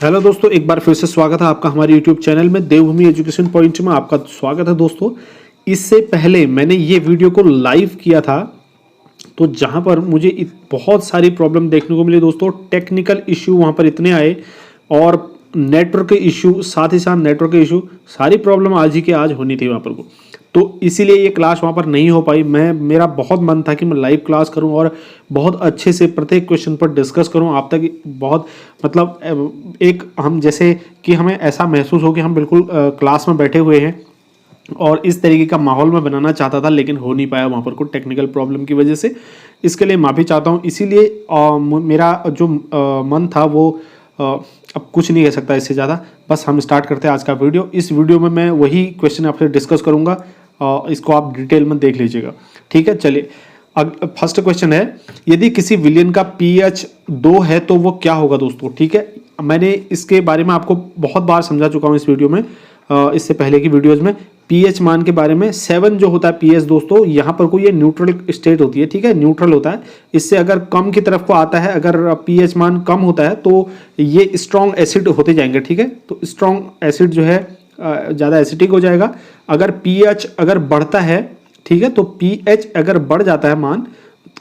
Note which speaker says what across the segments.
Speaker 1: Hello दोस्तों, एक बार फिर से स्वागत है आपका हमारे यूट्यूब चैनल में देवभूमि एजुकेशन पॉइंट में आपका स्वागत है दोस्तों। इससे पहले मैंने ये वीडियो को लाइव किया था, तो जहाँ पर मुझे बहुत सारी प्रॉब्लम देखने को मिली दोस्तों। टेक्निकल इश्यू वहाँ पर इतने आए और नेटवर्क के इशू, साथ ही साथ नेटवर्क के इशू, सारी प्रॉब्लम आज ही के आज होनी थी वहाँ पर को। तो इसीलिए ये क्लास वहाँ पर नहीं हो पाई। मेरा बहुत मन था कि मैं लाइव क्लास करूँ और बहुत अच्छे से प्रत्येक क्वेश्चन पर डिस्कस करूँ आप तक। बहुत मतलब एक हम जैसे कि हमें ऐसा महसूस हो कि हम बिल्कुल क्लास में बैठे हुए हैं और इस तरीके का माहौल मैं बनाना चाहता था, लेकिन हो नहीं पाया वहाँ पर कोई टेक्निकल प्रॉब्लम की वजह से। इसके लिए माफ़ी चाहता हूँ। इसीलिए मेरा जो मन था वो अब कुछ नहीं कह सकता इससे ज़्यादा। बस हम स्टार्ट करते हैं आज का वीडियो। इस वीडियो में मैं वही क्वेश्चन आपसे डिस्कस करूँगा, इसको आप डिटेल में देख लीजिएगा, ठीक है। चलिए, फर्स्ट क्वेश्चन है, यदि किसी विलयन का pH 2 है तो वो क्या होगा दोस्तों, ठीक है। मैंने इसके बारे में आपको बहुत बार समझा चुका हूँ इस वीडियो में, इससे पहले की वीडियोज़ में। pH मान के बारे में 7 जो होता है pH दोस्तों, यहाँ पर कोई ये न्यूट्रल स्टेट होती है, ठीक है, न्यूट्रल होता है। इससे अगर कम की तरफ को आता है, अगर pH मान कम होता है तो ये स्ट्रॉन्ग एसिड होते जाएंगे, ठीक है। तो स्ट्रॉन्ग एसिड जो है ज़्यादा एसिडिक हो जाएगा। अगर pH अगर बढ़ता है, ठीक है, तो pH अगर बढ़ जाता है, मान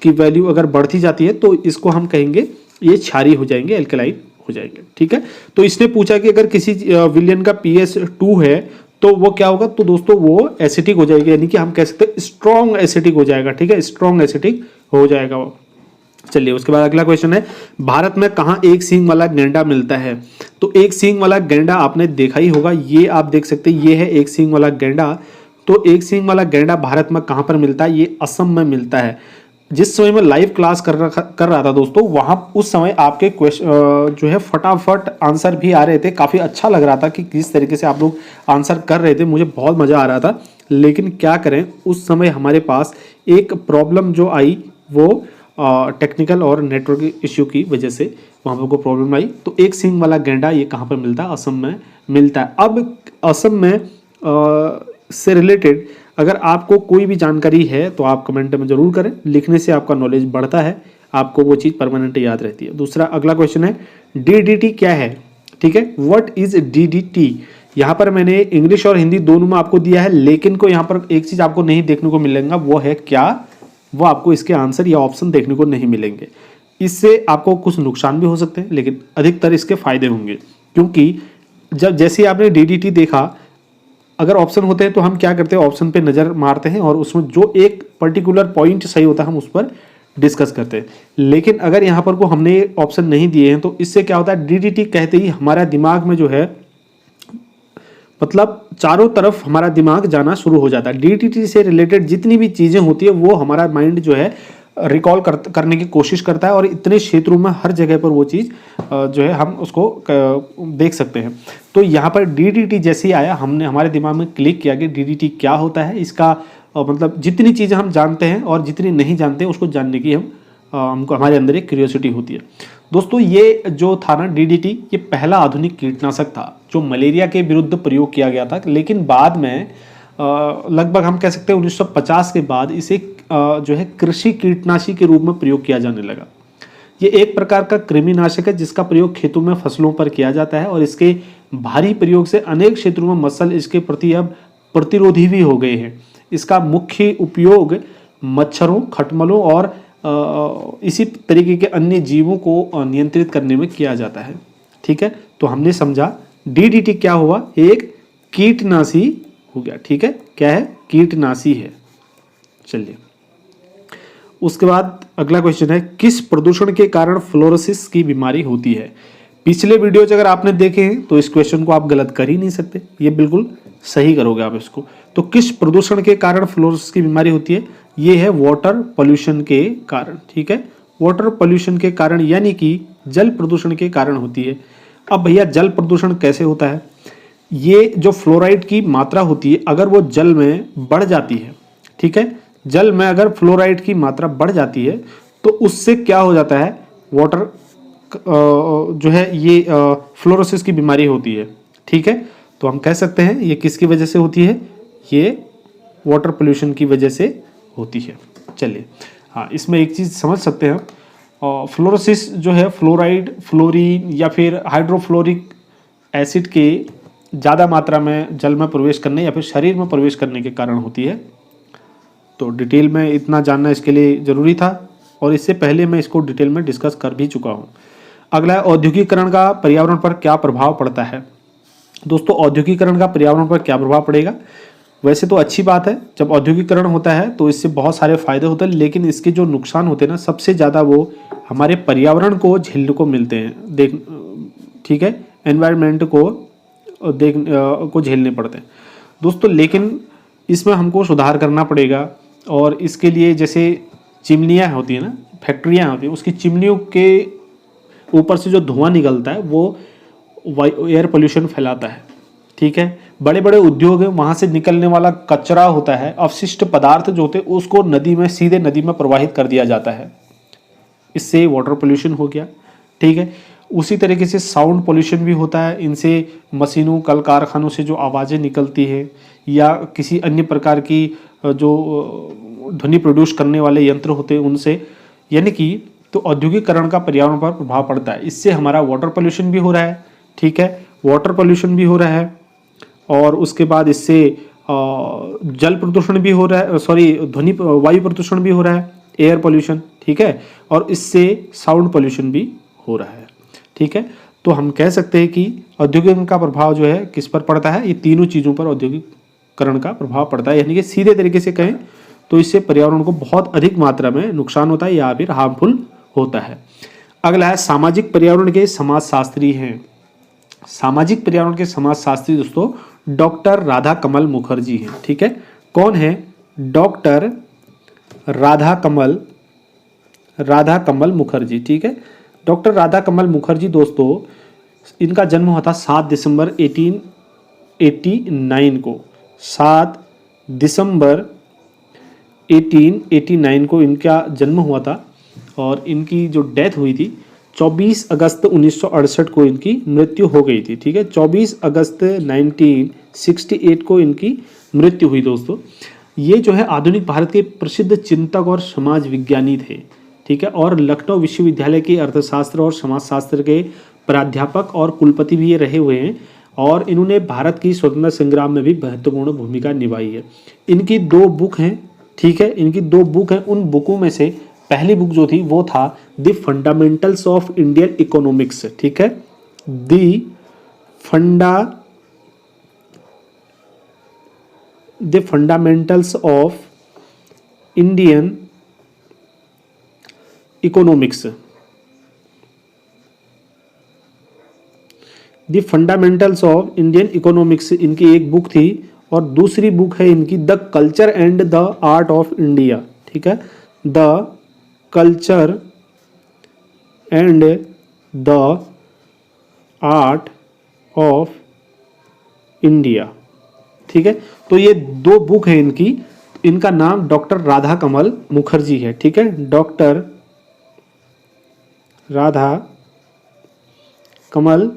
Speaker 1: की वैल्यू अगर बढ़ती जाती है तो इसको हम कहेंगे ये क्षारीय हो जाएंगे, एल्कलाइन हो जाएंगे, ठीक है। तो इसने पूछा कि अगर किसी विलयन का pH 2 है तो वो क्या होगा, तो दोस्तों वो एसिडिक हो जाएगा, यानी कि हम कह सकते हैं स्ट्रॉन्ग एसिडिक हो जाएगा, ठीक है, स्ट्रॉन्ग एसिडिक हो जाएगा वो। चलिए, उसके बाद अगला क्वेश्चन है, भारत में कहाँ एक सींग वाला गैंडा मिलता है। तो एक सींग वाला गैंडा आपने देखा ही होगा, ये आप देख सकते हैं, ये है एक सींग वाला गैंडा। तो एक सींग वाला गैंडा भारत में कहाँ पर मिलता है, ये असम में मिलता है। जिस समय मैं लाइव क्लास कर रहा था दोस्तों, वहाँ उस समय आपके क्वेश्चन जो है फटाफट आंसर भी आ रहे थे। काफ़ी अच्छा लग रहा था कि किस तरीके से आप लोग आंसर कर रहे थे, मुझे बहुत मज़ा आ रहा था। लेकिन क्या करें, उस समय हमारे पास एक प्रॉब्लम जो आई वो टेक्निकल और नेटवर्क इश्यू की वजह से वहाँ पर को प्रॉब्लम आई। तो एक सींग वाला गैंडा ये कहाँ पर मिलता है, असम में मिलता है। अब असम में से रिलेटेड अगर आपको कोई भी जानकारी है तो आप कमेंट में जरूर करें, लिखने से आपका नॉलेज बढ़ता है, आपको वो चीज़ परमानेंट याद रहती है। दूसरा अगला क्वेश्चन है, DDT क्या है, ठीक है, व्हाट इज DDT। यहाँ पर मैंने इंग्लिश और हिंदी दोनों में आपको दिया है, लेकिन को यहाँ पर एक चीज़ आपको नहीं देखने को मिलेगा, वो है क्या, वो आपको इसके आंसर या ऑप्शन देखने को नहीं मिलेंगे। इससे आपको कुछ नुकसान भी हो सकते हैं, लेकिन अधिकतर इसके फायदे होंगे, क्योंकि जब जैसे आपने DDT देखा, अगर ऑप्शन होते हैं तो हम क्या करते हैं, ऑप्शन पे नज़र मारते हैं और उसमें जो एक पर्टिकुलर पॉइंट सही होता है हम उस पर डिस्कस करते हैं। लेकिन अगर यहाँ पर को हमने ऑप्शन नहीं दिए हैं तो इससे क्या होता है, DDT कहते ही हमारा दिमाग में जो है, मतलब चारों तरफ हमारा दिमाग जाना शुरू हो जाता है। DDT से रिलेटेड जितनी भी चीज़ें होती है वो हमारा माइंड जो है रिकॉल करने की कोशिश करता है, और इतने क्षेत्रों में हर जगह पर वो चीज़ जो है हम उसको देख सकते हैं। तो यहाँ पर DDT जैसे ही आया, हमने हमारे दिमाग में क्लिक किया कि DDT क्या होता है, इसका मतलब जितनी चीज़ें हम जानते हैं और जितनी नहीं जानते उसको जानने की हमको हमारे अंदर एक क्यूरियोसिटी होती है। दोस्तों, ये जो था ना DDT, ये पहला आधुनिक कीटनाशक था जो मलेरिया के विरुद्ध प्रयोग किया गया था। लेकिन बाद में लगभग हम कह सकते हैं 1950 के बाद इसे जो है कृषि कीटनाशी के रूप में प्रयोग किया जाने लगा। ये एक प्रकार का कृमिनाशक है जिसका प्रयोग खेतों में फसलों पर किया जाता है, और इसके भारी प्रयोग से अनेक क्षेत्रों में मसल इसके प्रति अब प्रतिरोधी भी हो गए हैं। इसका मुख्य उपयोग मच्छरों, खटमलों और इसी तरीके के अन्य जीवों को नियंत्रित करने में किया जाता है, ठीक है। तो हमने समझा DDT क्या हुआ, एक कीटनाशी हो गया, ठीक है, क्या है, कीटनाशी है। चलिए, उसके बाद अगला क्वेश्चन है, किस प्रदूषण के कारण फ्लोरोसिस की बीमारी होती है। पिछले वीडियोज अगर आपने देखे हैं तो इस क्वेश्चन को आप गलत कर ही नहीं सकते, ये बिल्कुल सही करोगे आप इसको। तो किस प्रदूषण के कारण फ्लोरोसिस की बीमारी होती है, ये है वाटर पोल्यूशन के कारण, ठीक है, वाटर पोल्यूशन के कारण, यानी कि जल प्रदूषण के कारण होती है। अब भैया जल प्रदूषण कैसे होता है, ये जो फ्लोराइड की मात्रा होती है अगर वो जल में बढ़ जाती है, ठीक है, जल में अगर फ्लोराइड की मात्रा बढ़ जाती है तो उससे क्या हो जाता है, वाटर जो है ये फ्लोरोसिस की बीमारी होती है, ठीक है। तो हम कह सकते हैं ये किसकी वजह से होती है, ये वाटर पोल्यूशन की वजह से होती है। चलिए, हाँ, इसमें एक चीज़ समझ सकते हैं फ्लोरोसिस जो है फ्लोराइड, फ्लोरीन या फिर हाइड्रोफ्लोरिक एसिड के ज़्यादा मात्रा में जल में प्रवेश करने या फिर शरीर में प्रवेश करने के कारण होती है। तो डिटेल में इतना जानना इसके लिए ज़रूरी था और इससे पहले मैं इसको डिटेल में डिस्कस कर भी चुका हूँ। अगला है औद्योगिकरण का पर्यावरण पर क्या प्रभाव पड़ता है। दोस्तों, औद्योगिकरण का पर्यावरण पर क्या प्रभाव पड़ेगा? वैसे तो अच्छी बात है, जब औद्योगिकरण होता है तो इससे बहुत सारे फायदे होते हैं, लेकिन इसके जो नुकसान होते हैं ना, सबसे ज़्यादा वो हमारे पर्यावरण को झेलने को मिलते हैं। ठीक है, एनवायरनमेंट को झेलने पड़ते हैं दोस्तों। लेकिन इसमें हमको सुधार करना पड़ेगा और इसके लिए जैसे चिमनियाँ होती हैं ना, फैक्ट्रियाँ होती हैं, उसकी चिमनियों के ऊपर से जो धुआं निकलता है वो एयर पोल्यूशन फैलाता है। ठीक है, बड़े बड़े उद्योग हैं, वहाँ से निकलने वाला कचरा होता है, अवशिष्ट पदार्थ जो होते हैं उसको सीधे नदी में प्रवाहित कर दिया जाता है। इससे वाटर पोल्यूशन हो गया। ठीक है, उसी तरीके से साउंड पोल्यूशन भी होता है। इनसे मशीनों, कल कारखानों से जो आवाज़ें निकलती हैं या किसी अन्य प्रकार की जो ध्वनि प्रोड्यूस करने वाले यंत्र होते हैं उनसे, यानी कि तो औद्योगिकरण का पर्यावरण पर प्रभाव पड़ता है। इससे हमारा वाटर पोल्यूशन भी हो रहा है। ठीक है, वाटर पोल्यूशन भी हो रहा है और उसके बाद इससे जल प्रदूषण भी हो रहा है, वायु प्रदूषण भी हो रहा है, एयर पोल्यूशन। ठीक है, और इससे साउंड पोल्यूशन भी हो रहा है। ठीक है, तो हम कह सकते हैं कि औद्योगिकरण का प्रभाव जो है किस पर पड़ता है, ये तीनों चीज़ों पर औद्योगिकरण का प्रभाव पड़ता है। यानी कि सीधे तरीके से कहें तो इससे पर्यावरण को बहुत अधिक मात्रा में नुकसान होता है या फिर हार्मफुल होता है। अगला है सामाजिक पर्यावरण के समाजशास्त्री हैं। सामाजिक पर्यावरण के समाजशास्त्री दोस्तों डॉक्टर राधा कमल मुखर्जी हैं। ठीक है, कौन है? डॉक्टर राधा कमल मुखर्जी। ठीक है, डॉक्टर राधा कमल मुखर्जी दोस्तों, इनका जन्म हुआ था 7 दिसंबर 1889 को। 7 दिसंबर 1889 को इनका जन्म हुआ था और इनकी जो डेथ हुई थी 24 अगस्त 1968 को इनकी मृत्यु हो गई थी। ठीक है, 24 अगस्त 1968 को इनकी मृत्यु हुई दोस्तों। ये जो है आधुनिक भारत के प्रसिद्ध चिंतक और समाज विज्ञानी थे। ठीक है, और लखनऊ विश्वविद्यालय के अर्थशास्त्र और समाजशास्त्र के प्राध्यापक और कुलपति भी ये रहे हुए हैं और इन्होंने भारत की स्वतंत्रता संग्राम में भी महत्वपूर्ण भूमिका निभाई है। इनकी 2 बुक हैं। ठीक है, इनकी 2 बुक हैं। उन बुकों में से पहली बुक जो थी वो था the fundamentals of Indian economics. ठीक है, the fundamentals of Indian economics. The fundamentals of Indian economics इनकी एक बुक थी और दूसरी बुक है इनकी the culture and the art of India. ठीक है, the culture and the art of India. ठीक है, तो ये 2 बुक है इनकी। इनका नाम डॉक्टर राधा कमल मुखर्जी है। ठीक है, डॉक्टर राधा कमल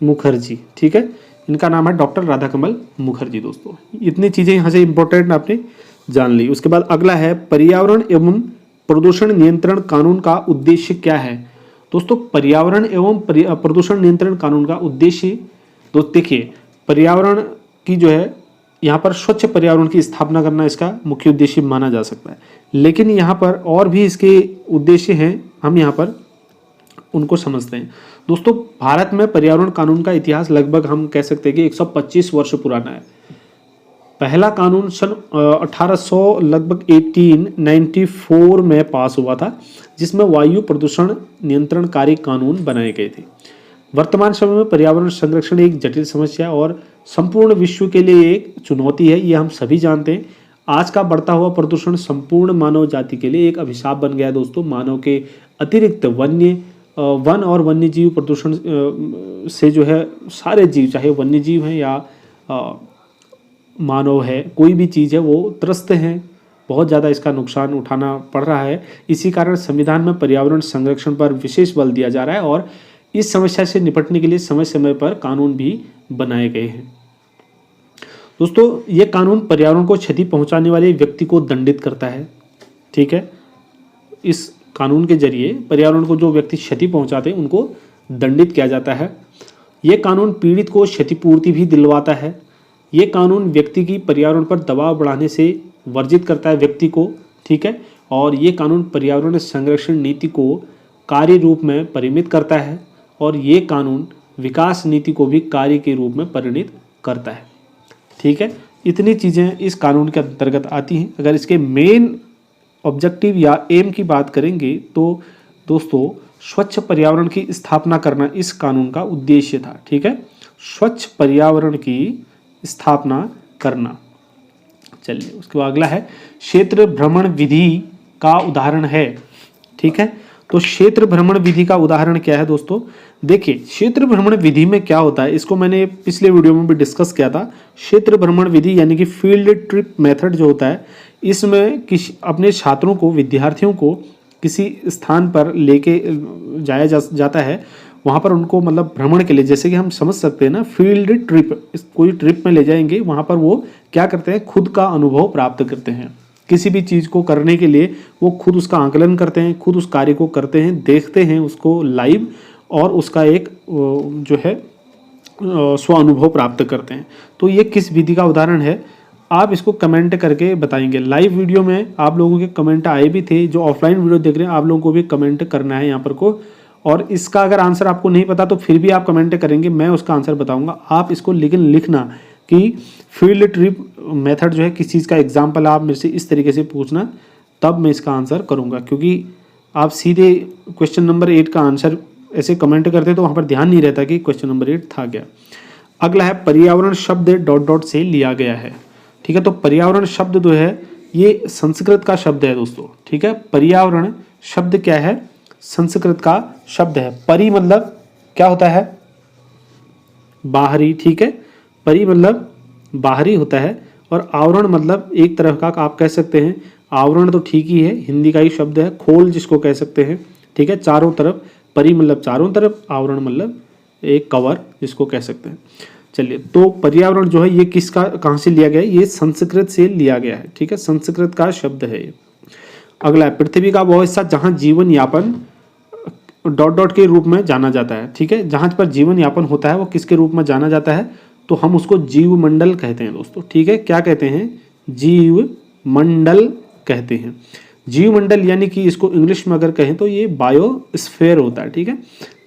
Speaker 1: मुखर्जी। ठीक है, इनका नाम है डॉक्टर राधा कमल मुखर्जी। दोस्तों, इतनी चीज़ें यहाँ से इंपॉर्टेंट आपने जान ली। उसके बाद अगला है पर्यावरण एवं प्रदूषण नियंत्रण कानून का उद्देश्य क्या है। दोस्तों, पर्यावरण एवं प्रदूषण नियंत्रण कानून का उद्देश्य, दोस्तों देखिए, पर्यावरण की जो है यहाँ पर स्वच्छ पर्यावरण की स्थापना करना इसका मुख्य उद्देश्य माना जा सकता है, लेकिन यहाँ पर और भी इसके उद्देश्य हैं, हम यहाँ पर उनको समझते हैं। दोस्तों, भारत में पर्यावरण कानून का इतिहास लगभग हम कह सकते हैं कि 125 वर्ष पुराना है। पहला कानून सन 1800 लगभग 1894 में पास हुआ था, जिसमें वायु प्रदूषण नियंत्रणकारी कानून बनाए गए थे। वर्तमान समय में पर्यावरण संरक्षण एक जटिल समस्या और संपूर्ण विश्व के लिए एक चुनौती है, ये हम सभी जानते हैं। आज का बढ़ता हुआ प्रदूषण संपूर्ण मानव जाति के लिए एक अभिशाप बन गया है। दोस्तों, मानव के अतिरिक्त वन और वन्य जीव प्रदूषण से जो है सारे जीव, चाहे वन्य जीव हैं या मानव है, कोई भी चीज़ है, वो त्रस्त हैं। बहुत ज़्यादा इसका नुकसान उठाना पड़ रहा है। इसी कारण संविधान में पर्यावरण संरक्षण पर विशेष बल दिया जा रहा है और इस समस्या से निपटने के लिए समय समय पर कानून भी बनाए गए हैं। दोस्तों, ये कानून पर्यावरण को क्षति पहुंचाने वाले व्यक्ति को दंडित करता है। ठीक है, इस कानून के जरिए पर्यावरण को जो व्यक्ति क्षति पहुंचाते हैं उनको दंडित किया जाता है। ये कानून पीड़ित को क्षतिपूर्ति भी दिलवाता है। ये कानून व्यक्ति की पर्यावरण पर दबाव बढ़ाने से वर्जित करता है व्यक्ति को, ठीक है। और ये कानून पर्यावरण संरक्षण नीति को कार्य रूप में परिमित करता है और ये कानून विकास नीति को भी कार्य के रूप में परिणित करता है, ठीक है। इतनी चीज़ें इस कानून के अंतर्गत आती हैं। अगर इसके मेन ऑब्जेक्टिव या एम की बात करेंगे तो दोस्तों स्वच्छ पर्यावरण की स्थापना करना इस कानून का उद्देश्य था, ठीक है। स्वच्छ पर्यावरण की स्थापना करना। चलिए उसके बाद अगला है क्षेत्र भ्रमण विधि का उदाहरण है, ठीक है। तो क्षेत्र भ्रमण विधि का उदाहरण क्या है दोस्तों? देखिए क्षेत्र भ्रमण विधि में क्या होता है, इसको मैंने पिछले वीडियो में भी डिस्कस किया था। क्षेत्र भ्रमण विधि यानी कि फील्ड ट्रिप मेथड जो होता है, इसमें अपने छात्रों को, विद्यार्थियों को किसी स्थान पर लेके जाया जाता है। वहाँ पर उनको मतलब भ्रमण के लिए, जैसे कि हम समझ सकते हैं ना, फील्ड ट्रिप, कोई ट्रिप में ले जाएंगे, वहाँ पर वो क्या करते हैं, खुद का अनुभव प्राप्त करते हैं। किसी भी चीज़ को करने के लिए वो खुद उसका आकलन करते हैं, खुद उस कार्य को करते हैं, देखते हैं उसको लाइव और उसका एक जो है स्व अनुभव प्राप्त करते हैं। तो ये किस विधि का उदाहरण है, आप इसको कमेंट करके बताएंगे। लाइव वीडियो में आप लोगों के कमेंट आए भी थे, जो ऑफलाइन वीडियो देख रहे हैं आप लोगों को भी कमेंट करना है यहाँ पर को। और इसका अगर आंसर आपको नहीं पता तो फिर भी आप कमेंट करेंगे, मैं उसका आंसर बताऊंगा। आप इसको लेकिन लिखना कि फील्ड ट्रिप मेथड जो है किस चीज़ का एग्जाम्पल, आप मेरे से इस तरीके से पूछना, तब मैं इसका आंसर करूंगा। क्योंकि आप सीधे क्वेश्चन नंबर 8 का आंसर ऐसे कमेंट करते तो वहाँ पर ध्यान नहीं रहता कि क्वेश्चन नंबर 8 था क्या। अगला है पर्यावरण शब्द ... से लिया गया है, ठीक है। तो पर्यावरण शब्द जो है ये संस्कृत का शब्द है दोस्तों, ठीक है। पर्यावरण शब्द क्या है, संस्कृत का शब्द है। परि मतलब क्या होता है, बाहरी, ठीक है। परि मतलब बाहरी होता है और आवरण मतलब एक तरह का आप कह सकते हैं, आवरण तो ठीक ही है, हिंदी का ही शब्द है, खोल जिसको कह सकते हैं, ठीक है। चारों तरफ, परि मतलब चारों तरफ, आवरण मतलब एक कवर जिसको कह सकते हैं। चलिए, तो पर्यावरण जो है ये किसका, कहाँ से लिया गया है, ये संस्कृत से लिया गया है, ठीक है। संस्कृत का शब्द है ये। अगला है पृथ्वी का वह हिस्सा जहाँ जीवन यापन ... के रूप में जाना जाता है, ठीक है। जहाँ पर जीवन यापन होता है वो किसके रूप में जाना जाता है, तो हम उसको जीवमंडल कहते हैं दोस्तों, ठीक है। क्या कहते हैं, जीवमंडल कहते हैं। जीवमंडल यानी कि इसको इंग्लिश में अगर कहें तो ये बायोस्फीयर होता है, ठीक है।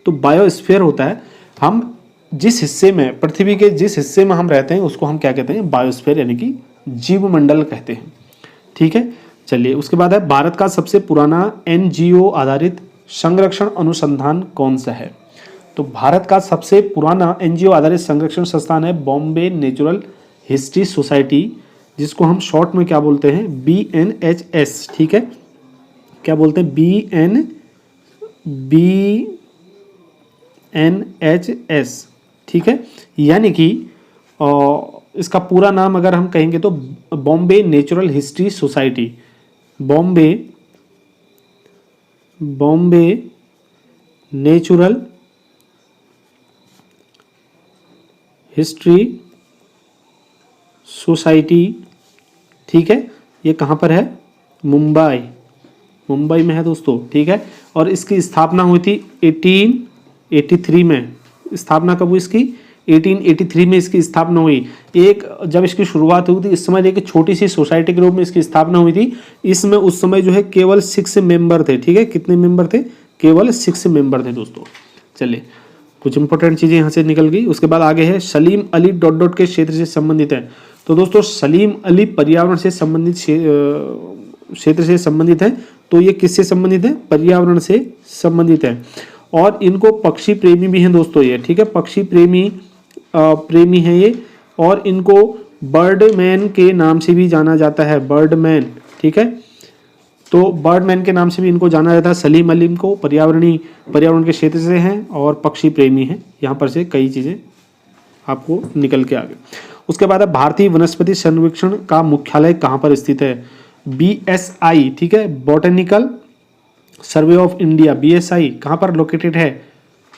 Speaker 1: तो बायोस्फीयर होता है, हम जिस हिस्से में, पृथ्वी के जिस हिस्से में हम रहते हैं उसको हम क्या कहते हैं, बायोस्फीयर यानी कि जीवमंडल कहते हैं, ठीक है। चलिए उसके बाद है भारत का सबसे पुराना NGO आधारित संरक्षण अनुसंधान कौन सा है। तो भारत का सबसे पुराना NGO आधारित संरक्षण संस्थान है बॉम्बे नेचुरल हिस्ट्री सोसाइटी, जिसको हम शॉर्ट में क्या बोलते हैं, BNHS, ठीक है। क्या बोलते हैं, BNHS, ठीक है। यानी कि इसका पूरा नाम अगर हम कहेंगे तो Bombay natural history society, Bombay natural history society, ठीक है। ये कहाँ पर है, मुंबई में है दोस्तों, ठीक है। और इसकी स्थापना हुई थी 1883 में। स्थापना कब हुई इसकी, 1883 में इसकी स्थापना हुई। एक जब इसकी शुरुआत हुई थी इस समय एक छोटी सी सोसाइटी के रूप में इसकी स्थापना हुई थी। इसमें उस समय जो है केवल 6 मेंबर थे, ठीक है। कितने मेंबर थे, केवल 6 मेंबर थे दोस्तों। चलिए कुछ इंपॉर्टेंट चीज़ें यहाँ से निकल गई। उसके बाद आगे है सलीम अली ... के क्षेत्र से संबंधित है। तो दोस्तों सलीम अली पर्यावरण से संबंधित क्षेत्र से संबंधित है। तो ये किससे संबंधित है, पर्यावरण से संबंधित है। और इनको पक्षी प्रेमी भी हैं दोस्तों ये, ठीक है। पक्षी प्रेमी हैं ये, और इनको बर्डमैन के नाम से भी जाना जाता है, बर्डमैन, ठीक है। तो बर्डमैन के नाम से भी इनको जाना जाता है। सलीम अली को पर्यावरण के क्षेत्र से हैं और पक्षी प्रेमी हैं। यहाँ पर से कई चीज़ें आपको निकल के आ गए। उसके बाद भारतीय वनस्पति सर्वेक्षण का मुख्यालय कहाँ पर स्थित है, BSI, ठीक है। Botanical survey of India, BSI कहाँ पर लोकेटेड है।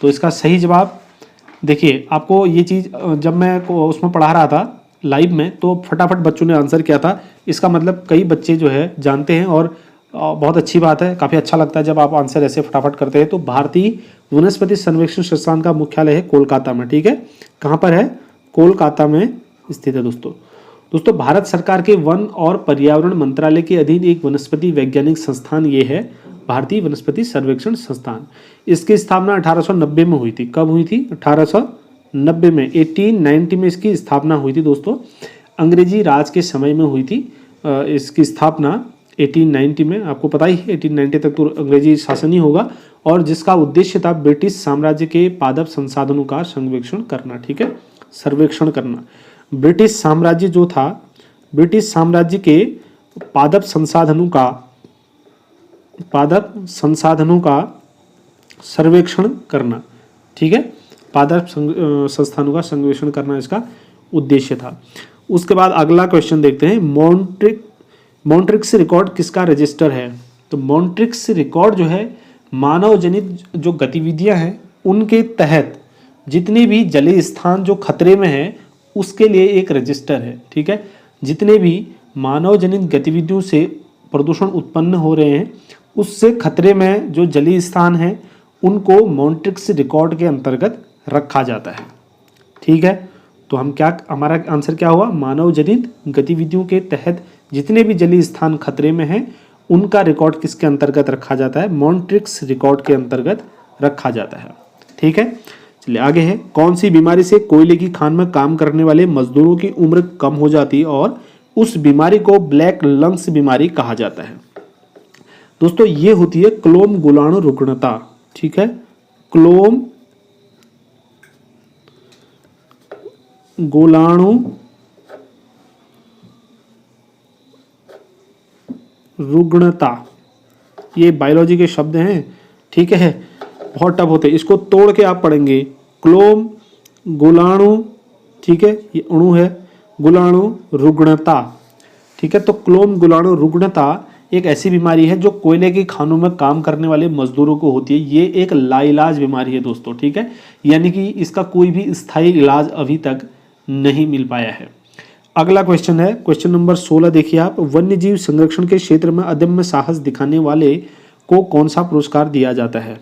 Speaker 1: तो इसका सही जवाब देखिए, आपको ये चीज़ जब मैं उसमें पढ़ा रहा था लाइव में तो फटाफट बच्चों ने आंसर किया था। इसका मतलब कई बच्चे जो है जानते हैं और बहुत अच्छी बात है, काफ़ी अच्छा लगता है जब आप आंसर ऐसे फटाफट करते हैं। तो भारतीय वनस्पति सर्वेक्षण संस्थान का मुख्यालय है कोलकाता में, ठीक है। कहाँ पर है? कोलकाता में स्थित है दोस्तों। दोस्तों भारत सरकार के वन और पर्यावरण मंत्रालय के अधीन एक वनस्पति वैज्ञानिक संस्थान ये है भारतीय वनस्पति सर्वेक्षण संस्थान। इसकी स्थापना 1890 में हुई थी। कब हुई थी? 1890 में, 1890 में इसकी स्थापना हुई थी दोस्तों। अंग्रेजी राज के समय में हुई थी इसकी स्थापना 1890 में। आपको पता ही है 1890 तक तो अंग्रेजी शासन ही होगा, और जिसका उद्देश्य था ब्रिटिश साम्राज्य के पादप संसाधनों का सर्वेक्षण करना, ठीक है, सर्वेक्षण करना। ब्रिटिश साम्राज्य जो था, ब्रिटिश साम्राज्य के पादप संसाधनों का सर्वेक्षण करना, ठीक है, पादप संस्थानों का सर्वेक्षण करना इसका उद्देश्य था। उसके बाद अगला क्वेश्चन देखते हैं, मॉन्ट्रिक्स रिकॉर्ड किसका रजिस्टर है? तो मॉन्ट्रिक्स रिकॉर्ड जो है मानव जनित जो गतिविधियां हैं उनके तहत जितने भी जलीय स्थान जो खतरे में है उसके लिए एक रजिस्टर है, ठीक है। जितने भी मानव जनित गतिविधियों से प्रदूषण उत्पन्न हो रहे हैं उससे खतरे में जो जलीय स्थान है उनको मॉन्ट्रिक्स रिकॉर्ड के अंतर्गत रखा जाता है, ठीक है। तो हम क्या, हमारा आंसर क्या हुआ? मानव जनित गतिविधियों के तहत जितने भी जलीय स्थान खतरे में हैं उनका रिकॉर्ड किसके अंतर्गत रखा जाता है? मॉन्ट्रिक्स रिकॉर्ड के अंतर्गत रखा जाता है, ठीक है। चलिए आगे है, कौन सी बीमारी से कोयले की खान में काम करने वाले मजदूरों की उम्र कम हो जाती है और उस बीमारी को ब्लैक लंग्स बीमारी कहा जाता है? दोस्तों ये होती है क्लोम गुलाणु रुग्णता, ठीक है, क्लोम गुलाणु रुग्णता। ये बायोलॉजी के शब्द हैं, ठीक है, बहुत टफ होते हैं, इसको तोड़ के आप पढ़ेंगे। क्लोम गुलाणु, ठीक है, ये अणु है, गुलाणु रुग्णता, ठीक है। तो क्लोम गुलाणु रुग्णता एक ऐसी बीमारी है जो कोयले की खानों में काम करने वाले मजदूरों को होती है। ये एक लाइलाज बीमारी है दोस्तों, ठीक है, यानी कि इसका कोई भी स्थायी इलाज अभी तक नहीं मिल पाया है। अगला क्वेश्चन है, क्वेश्चन नंबर 16 देखिए आप, वन्यजीव संरक्षण के क्षेत्र में अदम्य साहस दिखाने वाले को कौन सा पुरस्कार दिया जाता है?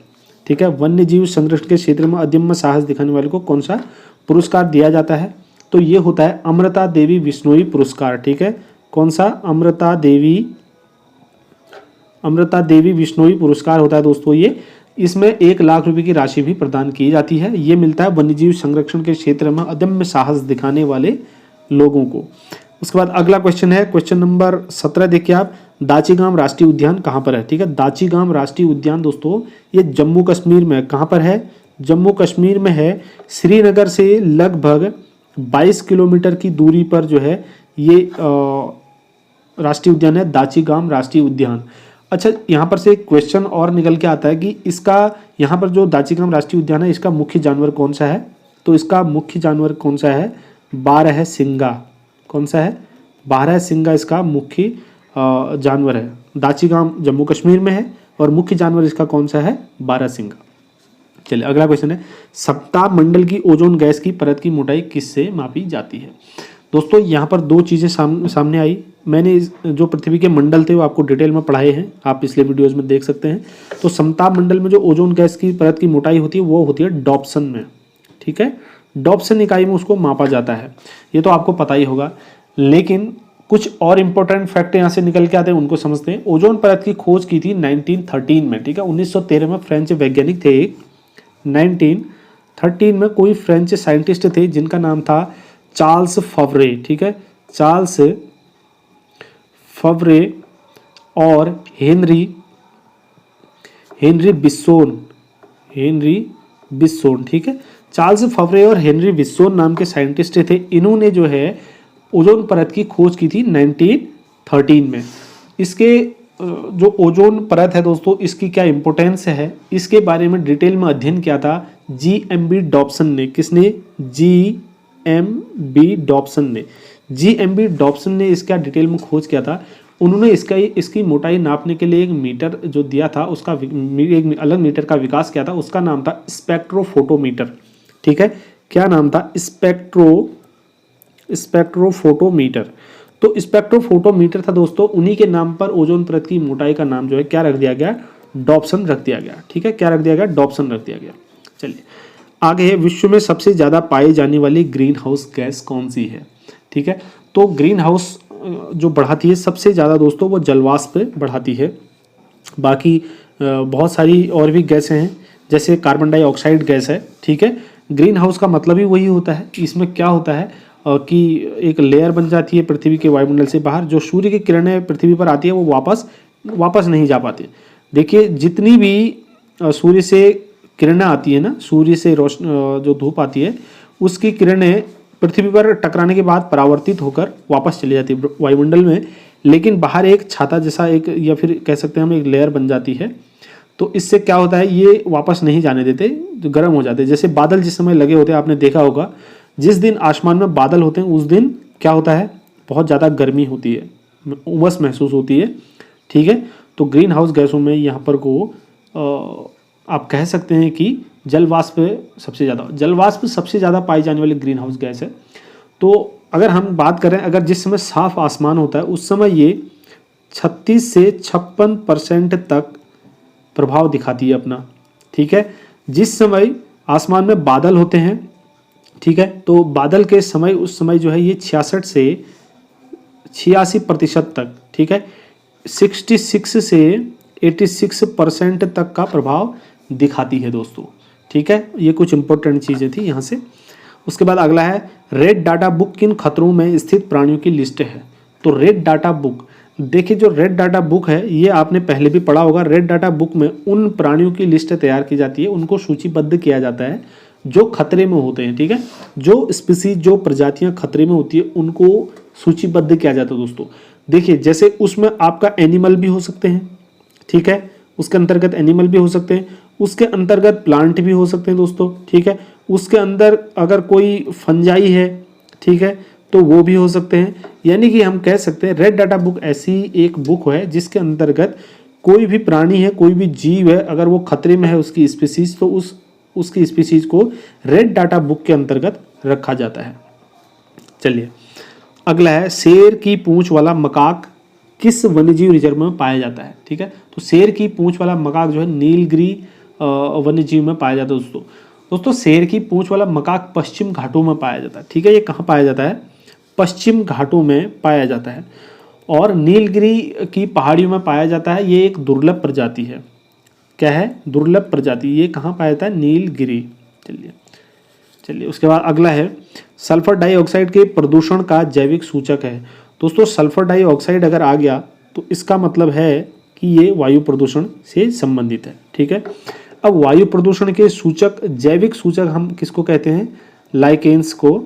Speaker 1: ठीक है, वन्यजीव संरक्षण के क्षेत्र में अदम्य साहस दिखाने वाले को कौन सा पुरस्कार दिया जाता है? तो ये होता है अमृता देवी बिश्नोई पुरस्कार, ठीक है। कौन सा? अमृता देवी बिश्नोई पुरस्कार होता है दोस्तों ये। इसमें 1 लाख रुपए की राशि भी प्रदान की जाती है। ये मिलता है वन्यजीव संरक्षण के क्षेत्र में अदम्य साहस दिखाने वाले लोगों को। उसके बाद अगला क्वेश्चन है, क्वेश्चन नंबर 17 देखिए आप, दाचीगाम राष्ट्रीय उद्यान कहाँ पर है? ठीक है, दाचीगाम राष्ट्रीय उद्यान दोस्तों ये जम्मू कश्मीर में, कहाँ पर है? जम्मू कश्मीर में है। श्रीनगर से लगभग 22 किलोमीटर की दूरी पर जो है ये राष्ट्रीय उद्यान है, दाचीगाम राष्ट्रीय उद्यान। अच्छा, यहाँ पर से एक क्वेश्चन और निकल के आता है कि इसका, यहाँ पर जो दाचीगाम राष्ट्रीय उद्यान है इसका मुख्य जानवर कौन सा है? तो इसका मुख्य जानवर कौन सा है? बारहसिंगा। कौन सा है? बारहसिंगा इसका मुख्य जानवर है। दाचीगाम जम्मू कश्मीर में है और मुख्य जानवर इसका कौन सा है? बारहसिंगा। चलिए अगला क्वेश्चन है, सप्ताह मंडल की ओजोन गैस की परत की मोटाई किससे मापी जाती है? दोस्तों यहाँ पर 2 चीज़ें सामने आई। मैंने जो पृथ्वी के मंडल थे वो आपको डिटेल में पढ़ाए हैं, आप पिछले वीडियोस में देख सकते हैं। तो समताप मंडल में जो ओजोन गैस की परत की मोटाई होती है वो होती है डॉप्सन में, ठीक है, डॉप्सन इकाई में उसको मापा जाता है। ये तो आपको पता ही होगा, लेकिन कुछ और इंपॉर्टेंट फैक्ट यहाँ से निकल के आते हैं, उनको समझते हैं। ओजोन परत की खोज की थी 1913 में, ठीक है, 1913 में फ्रेंच वैज्ञानिक थे। 1913 में कोई फ्रेंच साइंटिस्ट थे जिनका नाम था चार्ल्स फवरे, ठीक है, चार्ल्स फवरे और हेनरी बिस्सोन, ठीक है। चार्ल्स फवरे और हेनरी बिस्सोन नाम के साइंटिस्ट थे। इन्होंने जो है ओजोन परत की खोज की थी 1913 में। इसके जो ओजोन परत है दोस्तों, इसकी क्या इंपॉर्टेंस है, इसके बारे में डिटेल में अध्ययन किया था GMB डॉप्सन ने। किसने? GMB डॉप्सन ने इसका डिटेल में खोज किया था। उन्होंने इसकी मोटाई नापने के लिए एक मीटर जो दिया था, उसका एक अलग मीटर का विकास किया था, उसका नाम था स्पेक्ट्रोफोटोमीटर, ठीक है। क्या नाम था? स्पेक्ट्रोफोटोमीटर। तो स्पेक्ट्रोफोटोमीटर था दोस्तों, उन्हीं के नाम पर ओजोन परत की मोटाई का नाम जो है क्या रख दिया गया, डॉप्सन रख दिया गया। ठीक है, क्या रख दिया गया, डॉप्सन रख दिया गया। चलिए आगे है, विश्व में सबसे ज़्यादा पाई जाने वाली ग्रीन हाउस गैस कौन सी है। ठीक है, तो ग्रीन हाउस जो बढ़ाती है सबसे ज़्यादा दोस्तों वो जलवाष्प बढ़ाती है। बाकी बहुत सारी और भी गैसें हैं, जैसे कार्बन डाइऑक्साइड गैस है। ठीक है, ग्रीन हाउस का मतलब ही वही होता है। इसमें क्या होता है कि एक लेयर बन जाती है पृथ्वी के वायुमंडल से बाहर, जो सूर्य की किरणें पृथ्वी पर आती है वो वापस नहीं जा पाती। देखिए जितनी भी सूर्य से किरणें आती है ना, सूर्य से जो धूप आती है उसकी किरणें पृथ्वी पर टकराने के बाद परावर्तित होकर वापस चली जाती है वायुमंडल में, लेकिन बाहर एक छाता जैसा एक, या फिर कह सकते हैं हम, एक लेयर बन जाती है। तो इससे क्या होता है, ये वापस नहीं जाने देते, जो गर्म हो जाते हैं। जैसे बादल जिस समय लगे होते हैं, आपने देखा होगा जिस दिन आसमान में बादल होते हैं उस दिन क्या होता है, बहुत ज़्यादा गर्मी होती है, उमस महसूस होती है। ठीक है, तो ग्रीन हाउस गैसों में यहाँ पर आप कह सकते हैं कि जलवाष्प सबसे ज़्यादा पाई जाने वाली ग्रीन हाउस गैस है। तो अगर हम बात करें, अगर जिस समय साफ आसमान होता है उस समय ये 36 से 56% तक प्रभाव दिखाती है अपना। ठीक है, जिस समय आसमान में बादल होते हैं, ठीक है, तो बादल के समय उस समय जो है ये 66 से 86% तक, ठीक है, 66 से 86% तक का प्रभाव दिखाती है दोस्तों। ठीक है, ये कुछ इंपॉर्टेंट चीज़ें थी यहाँ से। उसके बाद अगला है, रेड डाटा बुक किन खतरों में स्थित प्राणियों की लिस्ट है। तो रेड डाटा बुक, देखिए जो रेड डाटा बुक है ये आपने पहले भी पढ़ा होगा। रेड डाटा बुक में उन प्राणियों की लिस्ट तैयार की जाती है, उनको सूचीबद्ध किया जाता है जो खतरे में होते हैं। ठीक है, जो स्पीसीज, जो प्रजातियां खतरे में होती है उनको सूचीबद्ध किया जाता है दोस्तों। देखिए जैसे उसमें आपका एनिमल भी हो सकते हैं, ठीक है, उसके अंतर्गत एनिमल भी हो सकते हैं, उसके अंतर्गत प्लांट भी हो सकते हैं दोस्तों। ठीक है, उसके अंदर अगर कोई फंजाई है, ठीक है, तो वो भी हो सकते हैं। यानी कि हम कह सकते हैं रेड डाटा बुक ऐसी एक बुक है जिसके अंतर्गत कोई भी प्राणी है, कोई भी जीव है, अगर वो खतरे में है उसकी स्पीसीज, तो उसकी स्पीसीज को रेड डाटा बुक के अंतर्गत रखा जाता है। चलिए अगला है, शेर की पूंछ वाला मकाक किस वन्यजीव रिजर्व में पाया जाता है। ठीक है, तो शेर की पूंछ वाला मकाक जो है नीलगिरी वन्यजीव में पाया जाता है दोस्तों। शेर की पूंछ वाला मकाक पश्चिम घाटों में पाया जाता है। ठीक है, ये कहाँ पाया जाता है, पश्चिम घाटों में पाया जाता है, और नीलगिरी की पहाड़ियों में पाया जाता है। ये एक दुर्लभ प्रजाति है। क्या है, दुर्लभ प्रजाति। ये कहाँ पाया जाता है, नीलगिरी। चलिए उसके बाद अगला है, सल्फर डाइऑक्साइड के प्रदूषण का जैविक सूचक है। दोस्तों सल्फर डाइऑक्साइड अगर आ गया तो इसका मतलब है कि ये वायु प्रदूषण से संबंधित है। ठीक है, अब वायु प्रदूषण के सूचक, जैविक सूचक हम किसको कहते हैं, लाइकेंस को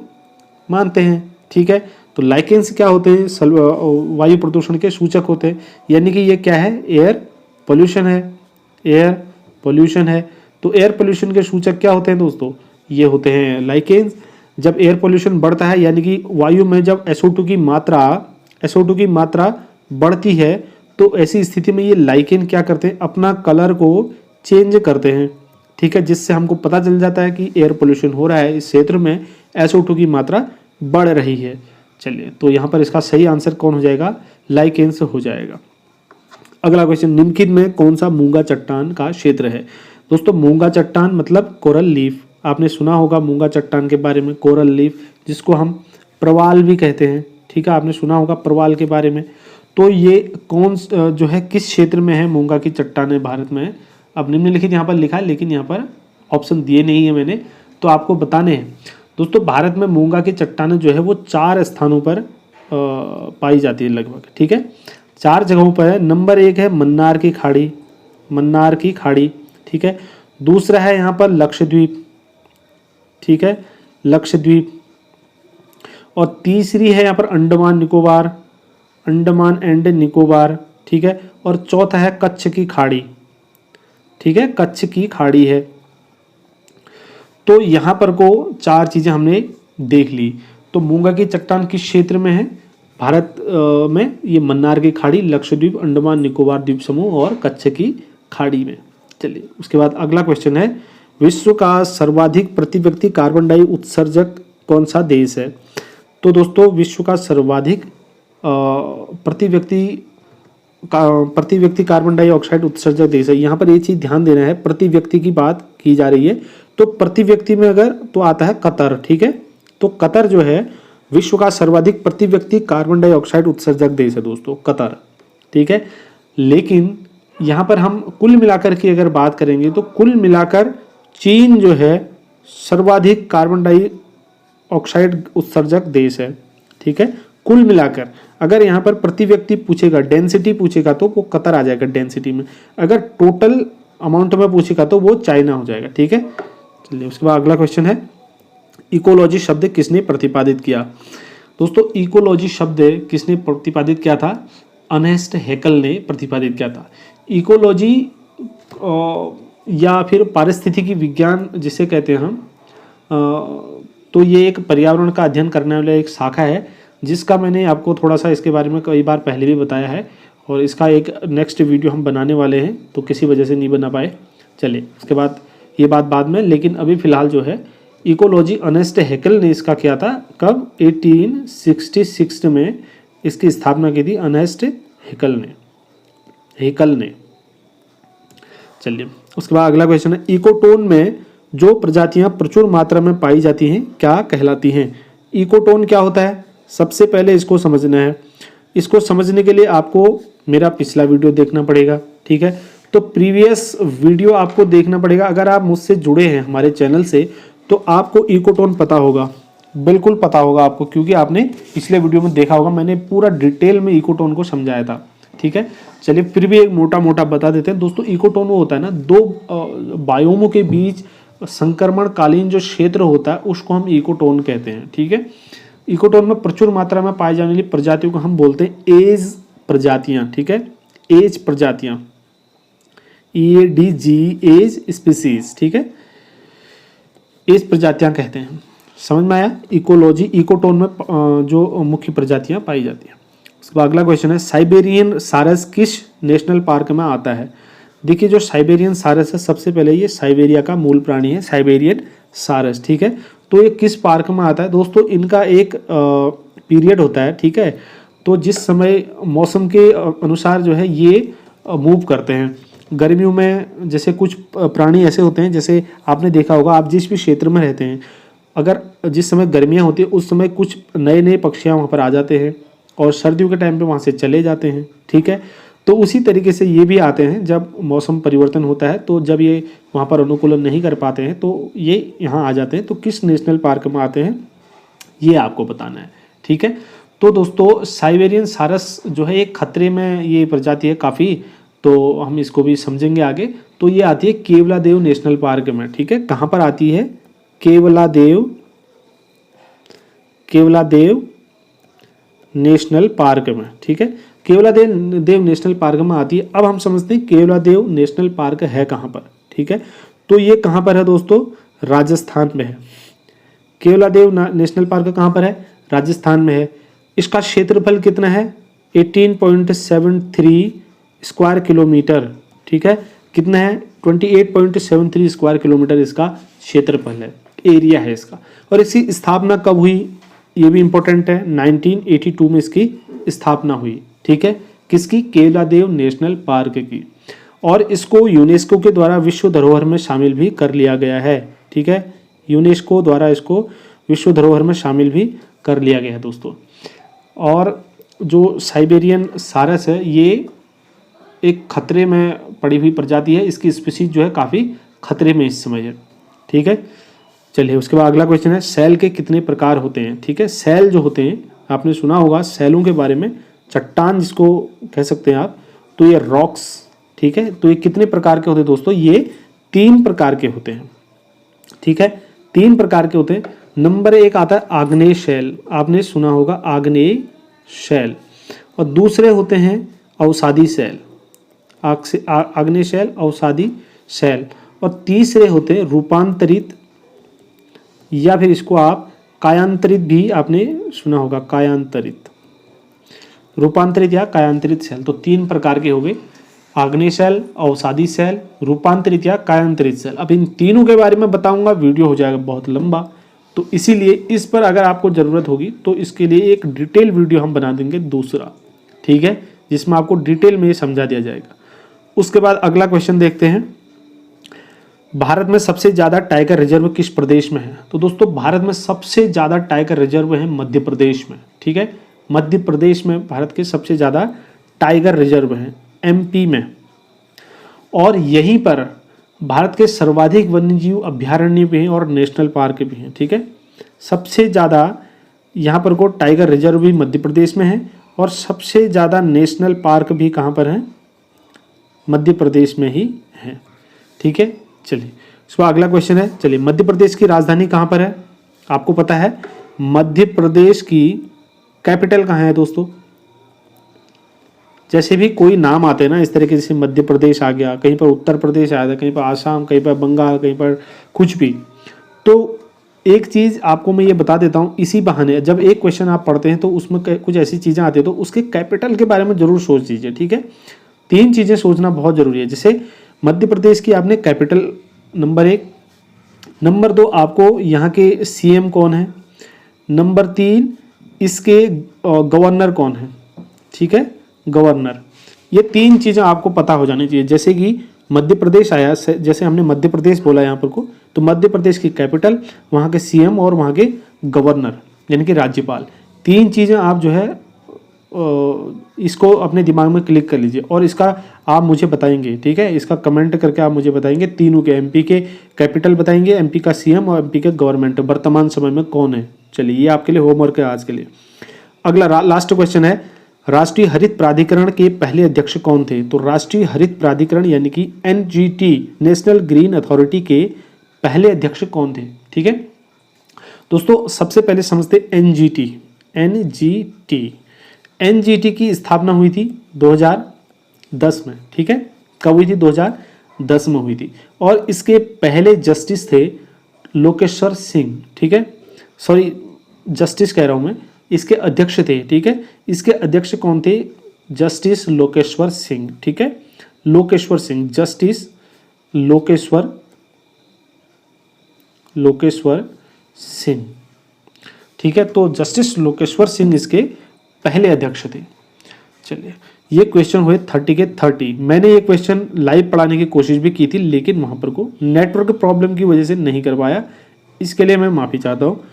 Speaker 1: मानते हैं। ठीक है, तो लाइकेंस क्या होते हैं, वायु प्रदूषण के सूचक होते हैं। यानी कि ये क्या है, एयर पोल्यूशन है, एयर पोल्यूशन है। तो एयर पोल्यूशन के सूचक क्या होते हैं दोस्तों, ये होते हैं लाइकेंस। जब एयर पोल्यूशन बढ़ता है, यानी कि वायु में जब SO2 की मात्रा बढ़ती है, तो ऐसी स्थिति में ये लाइकेन क्या करते हैं, अपना कलर को चेंज करते हैं। ठीक है, जिससे हमको पता चल जाता है कि एयर पोल्यूशन हो रहा है, इस क्षेत्र में SO2 की मात्रा बढ़ रही है। चलिए, तो यहाँ पर इसका सही आंसर कौन हो जाएगा, लाइकेंस हो जाएगा। अगला क्वेश्चन, निम्नलिखित में कौन सा मूंगा चट्टान का क्षेत्र है। दोस्तों मूंगा चट्टान मतलब कोरल लीफ। आपने सुना होगा मूंगा चट्टान के बारे में, कोरल लीफ, जिसको हम प्रवाल भी कहते हैं। ठीक है, आपने सुना होगा प्रवाल के बारे में। तो ये कौन जो है, किस क्षेत्र में है मूंगा की चट्टानें भारत में। अब निम्नलिखित यहाँ पर लिखा है, लेकिन यहाँ पर ऑप्शन दिए नहीं है मैंने, तो आपको बताने हैं। दोस्तों भारत में मूंगा की चट्टानें जो है वो 4 स्थानों पर पाई जाती है लगभग। ठीक है, 4 जगहों पर है। नंबर 1 है मन्नार की खाड़ी। ठीक है, दूसरा है यहाँ पर लक्षद्वीप। ठीक है, लक्षद्वीप, और तीसरी है यहाँ पर अंडमान एंड निकोबार। ठीक है, और चौथा है कच्छ की खाड़ी। ठीक है, कच्छ की खाड़ी है। तो यहाँ पर को 4 चीजें हमने देख ली। तो मूंगा की चट्टान किस क्षेत्र में है भारत में, ये मन्नार की खाड़ी, लक्षद्वीप, अंडमान निकोबार द्वीप समूह और कच्छ की खाड़ी में। चलिए उसके बाद अगला क्वेश्चन है, विश्व का सर्वाधिक प्रति व्यक्ति कार्बन डाई उत्सर्जक कौन सा देश है। तो दोस्तों विश्व का सर्वाधिक प्रति व्यक्ति कार्बन डाइऑक्साइड उत्सर्जक देश है। यहाँ पर ये चीज़ ध्यान देना है, प्रति व्यक्ति की बात की जा रही है, तो प्रति व्यक्ति में अगर तो आता है कतर, ठीक है। तो कतर जो है विश्व का सर्वाधिक प्रति व्यक्ति कार्बन डाइऑक्साइड उत्सर्जक देश है दोस्तों, कतर, ठीक है। लेकिन यहाँ पर हम कुल मिलाकर की अगर बात करेंगे तो कुल मिलाकर चीन जो है सर्वाधिक कार्बन डाइऑक्साइड उत्सर्जक देश है, ठीक है। कुल मिलाकर अगर यहाँ पर प्रति व्यक्ति पूछेगा, डेंसिटी पूछेगा तो वो कतर आ जाएगा डेंसिटी में, अगर टोटल अमाउंट में पूछेगा तो वो चाइना हो जाएगा, ठीक है। चलिए उसके बाद अगला क्वेश्चन है, इकोलॉजी शब्द किसने प्रतिपादित किया। दोस्तों इकोलॉजी शब्द किसने प्रतिपादित किया था, अर्नेस्ट हैकेल ने प्रतिपादित किया था। इकोलॉजी या फिर पारिस्थितिकी विज्ञान जिसे कहते हैं हम, तो ये एक पर्यावरण का अध्ययन करने वाला एक शाखा है, जिसका मैंने आपको थोड़ा सा इसके बारे में कई बार पहले भी बताया है, और इसका एक नेक्स्ट वीडियो हम बनाने वाले हैं, तो किसी वजह से नहीं बना पाए। चलिए उसके बाद ये बात बाद में, लेकिन अभी फ़िलहाल जो है इकोलॉजी अर्नेस्ट हैकेल ने इसका किया था, कब, 1866 में इसकी स्थापना की थी अर्नेस्ट हैकेल ने। चलिए उसके बाद अगला क्वेश्चन है, इकोटोन में जो प्रजातियां प्रचुर मात्रा में पाई जाती हैं क्या कहलाती हैं। इकोटोन क्या होता है, सबसे पहले इसको समझना है। इसको समझने के लिए आपको मेरा पिछला वीडियो देखना पड़ेगा, ठीक है। तो प्रीवियस वीडियो आपको देखना पड़ेगा। अगर आप मुझसे जुड़े हैं हमारे चैनल से तो आपको इकोटोन पता होगा, बिल्कुल पता होगा आपको, क्योंकि आपने पिछले वीडियो में देखा होगा, मैंने पूरा डिटेल में इकोटोन को समझाया था, ठीक है। चलिए फिर भी एक मोटा मोटा बता देते हैं दोस्तों। इकोटोन वो होता है ना, दो बायोमों के बीच संक्रमणकालीन जो क्षेत्र होता है उसको हम इकोटोन कहते हैं, ठीक है। इकोटोन में प्रचुर मात्रा में पाई जाने वाली प्रजातियों को हम बोलते हैं एज प्रजातियां, ठीक है, एज प्रजातियां, EADG एज स्पीसीज, ठीक है, एज प्रजातियां कहते हैं। समझ में आया। इकोलॉजी इकोटोन में जो मुख्य प्रजातियां पाई जाती हैं। उसके बाद अगला क्वेश्चन है, साइबेरियन सारस किस नेशनल पार्क में आता है। देखिए जो साइबेरियन सारस है, सबसे पहले ये साइबेरिया का मूल प्राणी है, साइबेरियन सारस, ठीक है। तो ये किस पार्क में आता है दोस्तों, इनका एक पीरियड होता है, ठीक है। तो जिस समय मौसम के अनुसार जो है ये मूव करते हैं। गर्मियों में जैसे कुछ प्राणी ऐसे होते हैं, जैसे आपने देखा होगा, आप जिस भी क्षेत्र में रहते हैं, अगर जिस समय गर्मियाँ होती है उस समय कुछ नए नए पक्षियाँ वहाँ पर आ जाते हैं और सर्दियों के टाइम पे वहाँ से चले जाते हैं, ठीक है। तो उसी तरीके से ये भी आते हैं जब मौसम परिवर्तन होता है, तो जब ये वहाँ पर अनुकूलन नहीं कर पाते हैं तो ये यहाँ आ जाते हैं। तो किस नेशनल पार्क में आते हैं ये आपको बताना है, ठीक है। तो दोस्तों साइबेरियन सारस जो है एक खतरे में ये प्रजाति है काफ़ी, तो हम इसको भी समझेंगे आगे। तो ये आती है केवलादेव नेशनल पार्क में, ठीक है। कहाँ पर आती है, केवलादेव नेशनल पार्क में, ठीक है। केवलादेव नेशनल पार्क में आती है। अब हम समझते हैं केवलादेव नेशनल पार्क है कहाँ पर, ठीक है। तो ये कहाँ पर है दोस्तों, राजस्थान में है। केवलादेव नेशनल पार्क कहाँ पर है, राजस्थान में है। इसका क्षेत्रफल कितना है, 18.73 स्क्वायर किलोमीटर, ठीक है। कितना है, 28.73 स्क्वायर किलोमीटर इसका क्षेत्रफल है, एरिया है इसका। और इसकी स्थापना कब हुई ये भी इंपॉर्टेंट है, 1982 में इसकी स्थापना हुई, ठीक है। किसकी, केवलादेव नेशनल पार्क की। और इसको यूनेस्को के द्वारा विश्व धरोहर में शामिल भी कर लिया गया है, ठीक है। यूनेस्को द्वारा इसको विश्व धरोहर में शामिल भी कर लिया गया है दोस्तों। और जो साइबेरियन सारस है ये एक खतरे में पड़ी हुई प्रजाति है, इसकी स्पीसीज जो है काफ़ी खतरे में इस समय है, ठीक है। चलिए उसके बाद अगला क्वेश्चन है, सेल के कितने प्रकार होते हैं, ठीक है। सेल जो होते हैं आपने सुना होगा सेलों के बारे में, चट्टान जिसको कह सकते हैं आप, तो ये रॉक्स, ठीक है। तो ये कितने प्रकार के होते हैं दोस्तों, ये 3 प्रकार के होते हैं, ठीक है। 3 प्रकार के होते हैं। नंबर 1 आता है आग्नेय शैल, आपने सुना होगा आग्नेय शैल। और दूसरे होते हैं अवसादी शैल, आग्नेय शैल, अवसादी शैल। और तीसरे होते हैं रूपांतरित, या फिर इसको आप कायांतरित भी आपने सुना होगा, कायांतरित, रूपांतरित या कायांतरित शैल। तो 3 प्रकार के हो गए, आग्नेय शैल, अवसादी शैल, रूपांतरित या कायांतरित शैल। अब इन तीनों के बारे में बताऊंगा, वीडियो हो जाएगा बहुत लंबा, तो इसीलिए इस पर अगर आपको ज़रूरत होगी तो इसके लिए एक डिटेल वीडियो हम बना देंगे दूसरा, ठीक है, जिसमें आपको डिटेल में ये समझा दिया जाएगा। उसके बाद अगला क्वेश्चन देखते हैं, भारत में सबसे ज़्यादा टाइगर रिजर्व किस प्रदेश में है? तो दोस्तों भारत में सबसे ज़्यादा टाइगर रिजर्व है मध्य प्रदेश में, ठीक है, मध्य प्रदेश में भारत के सबसे ज़्यादा टाइगर रिजर्व हैं, एमपी में। और यहीं पर भारत के सर्वाधिक वन्यजीव अभ्यारण्य भी हैं और नेशनल पार्क भी हैं, ठीक है। सबसे ज़्यादा यहाँ पर को टाइगर रिजर्व भी मध्य प्रदेश में है और सबसे ज़्यादा नेशनल पार्क भी कहाँ पर हैं? मध्य प्रदेश में ही है, ठीक है। चलिए इसका अगला क्वेश्चन है, चलिए मध्य प्रदेश की राजधानी कहाँ पर है? आपको पता है मध्य प्रदेश की कैपिटल कहाँ है दोस्तों? जैसे भी कोई नाम आते हैं ना इस तरह के, जैसे मध्य प्रदेश आ गया, कहीं पर उत्तर प्रदेश आ गया, कहीं पर आसाम, कहीं पर बंगाल, कहीं पर कुछ भी, तो एक चीज़ आपको मैं ये बता देता हूँ, इसी बहाने जब एक क्वेश्चन आप पढ़ते हैं तो उसमें कुछ ऐसी चीज़ें आती है तो उसके कैपिटल के बारे में ज़रूर सोच लीजिए, ठीक है। 3 चीज़ें सोचना बहुत ज़रूरी है। जैसे मध्य प्रदेश की आपने कैपिटल नंबर 1, नंबर 2 आपको यहाँ के सीएम कौन है, नंबर 3 इसके गवर्नर कौन है, ठीक है, गवर्नर। ये 3 चीज़ें आपको पता हो जानी चाहिए। जैसे कि मध्य प्रदेश आया, जैसे हमने मध्य प्रदेश बोला यहाँ पर को, तो मध्य प्रदेश की कैपिटल, वहाँ के सीएम और वहाँ के गवर्नर यानी कि राज्यपाल, 3 चीज़ें आप जो है इसको अपने दिमाग में क्लिक कर लीजिए और इसका आप मुझे बताएंगे, ठीक है, इसका कमेंट करके आप मुझे बताएंगे तीनों के, एमपी के कैपिटल बताएंगे, एमपी का सीएम और एमपी के गवर्नमेंट वर्तमान समय में कौन है। चलिए ये आपके लिए होमवर्क है आज के लिए। अगला लास्ट क्वेश्चन है, राष्ट्रीय हरित प्राधिकरण के पहले अध्यक्ष कौन थे? तो राष्ट्रीय हरित प्राधिकरण यानी कि एनजीटी, नेशनल ग्रीन अथॉरिटी के पहले अध्यक्ष कौन थे? ठीक है दोस्तों, सबसे पहले समझते एनजीटी। एनजीटी की स्थापना हुई थी 2010 में, ठीक है। कब हुई थी? 2010 में हुई थी। और इसके पहले जस्टिस थे लोकेश्वर सिंह, ठीक है, सॉरी जस्टिस कह रहा हूं मैं, इसके अध्यक्ष थे, ठीक है। इसके अध्यक्ष कौन थे? जस्टिस लोकेश्वर सिंह, ठीक है, लोकेश्वर सिंह, जस्टिस लोकेश्वर सिंह, ठीक है। तो जस्टिस लोकेश्वर सिंह इसके पहले अध्यक्ष थे। चलिए ये क्वेश्चन हुए 30 के 30। मैंने ये क्वेश्चन लाइव पढ़ाने की कोशिश भी की थी लेकिन वहां पर को नेटवर्क प्रॉब्लम की वजह से नहीं कर पाया, इसके लिए मैं माफ़ी चाहता हूँ।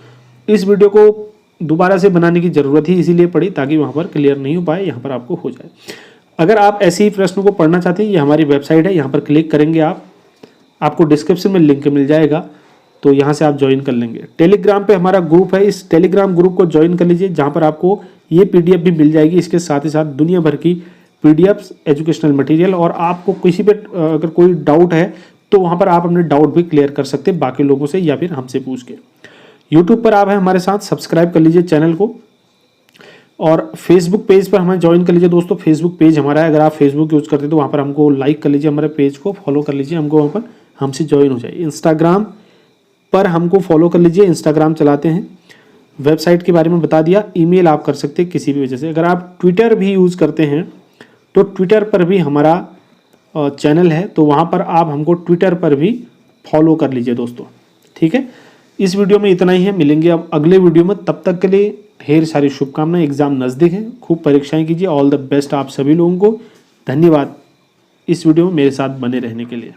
Speaker 1: इस वीडियो को दोबारा से बनाने की ज़रूरत ही इसीलिए पड़ी ताकि वहाँ पर क्लियर नहीं हो पाए, यहाँ पर आपको हो जाए। अगर आप ऐसे ही प्रश्न को पढ़ना चाहते हैं, ये हमारी वेबसाइट है, यहाँ पर क्लिक करेंगे आपको डिस्क्रिप्शन में लिंक मिल जाएगा, तो यहाँ से आप ज्वाइन कर लेंगे। टेलीग्राम पे हमारा ग्रुप है, इस टेलीग्राम ग्रुप को ज्वाइन कर लीजिए, जहाँ पर आपको ये PDF भी मिल जाएगी, इसके साथ ही साथ दुनिया भर की PDFs, एजुकेशनल मटेरियल, और आपको किसी पे अगर कोई डाउट है तो वहाँ पर आप अपने डाउट भी क्लियर कर सकते हैं बाकी लोगों से या फिर हमसे पूछ के। यूट्यूब पर आप हैं हमारे साथ, सब्सक्राइब कर लीजिए चैनल को, और फेसबुक पेज पर हमें ज्वाइन कर लीजिए दोस्तों। फेसबुक पेज हमारा है, अगर आप फेसबुक यूज़ करते हैं तो वहाँ पर हमको लाइक कर लीजिए, हमारे पेज को फॉलो कर लीजिए, हमको वहाँ पर हमसे ज्वाइन हो जाए। इंस्टाग्राम पर हमको फॉलो कर लीजिए, इंस्टाग्राम चलाते हैं। वेबसाइट के बारे में बता दिया, ईमेल आप कर सकते हैं किसी भी वजह से। अगर आप ट्विटर भी यूज़ करते हैं तो ट्विटर पर भी हमारा चैनल है, तो वहाँ पर आप हमको ट्विटर पर भी फॉलो कर लीजिए दोस्तों, ठीक है। इस वीडियो में इतना ही है, मिलेंगे अब अगले वीडियो में, तब तक के लिए ढेर सारी शुभकामनाएं। एग्जाम नज़दीक है, खूब परीक्षाएं कीजिए। ऑल द बेस्ट आप सभी लोगों को। धन्यवाद इस वीडियो में मेरे साथ बने रहने के लिए।